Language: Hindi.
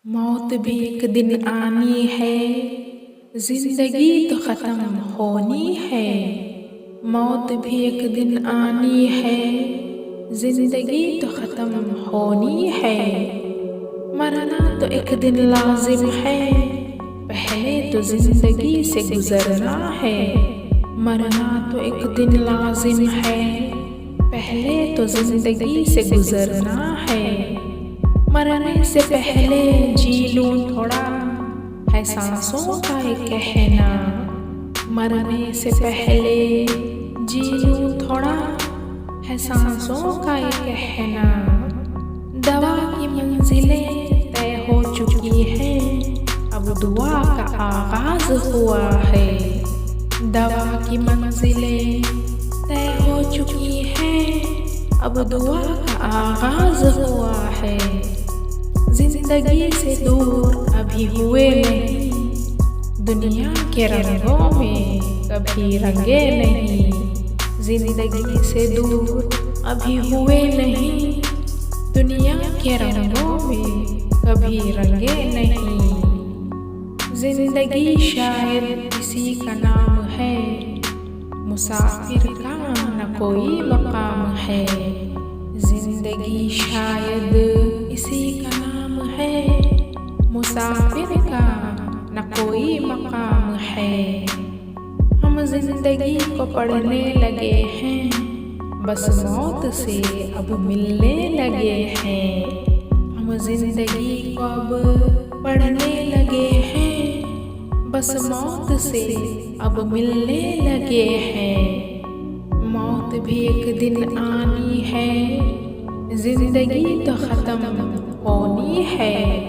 मौत भी एक दिन आनी है, जिंदगी तो खत्म होनी है। मौत भी एक दिन आनी है, जिंदगी तो खत्म होनी है। मरना तो एक दिन लाजिम है, पहले तो जिंदगी से गुजरना है। मरना तो एक दिन लाजिम है, पहले तो जिंदगी से गुजरना है। मरने से पहले जी लूं थोड़ा, है सांसों का एक कहना। मरने से पहले जी लूं थोड़ा, है सांसों का एक कहना। दवा की मंजिलें तय हो चुकी हैं, अब दुआ का आगाज हुआ है। दवा की मंजिलें तय हो चुकी हैं, अब दुआ का आगाज हुआ है। जिंदगी से दूर अभी हुए नहीं, दुनिया के रंगों में कभी रंगे नहीं। जिंदगी से दूर अभी हुए नहीं, दुनिया के रंगों में कभी रंगे नहीं। जिंदगी शायद किसी का नाम है, मुसाफिर का न कोई मकाम है। जिंदगी शायद किसी का नाम है, मुसाफिर का न कोई मकाम है। हम जिंदगी को पढ़ने लगे हैं, बस मौत से अब मिलने लगे हैं। हम जिंदगी को अब पढ़ने लगे हैं, बस मौत से अब मिलने लगे हैं। मौत भी एक दिन आनी है, जिंदगी तो खत्म होनी है।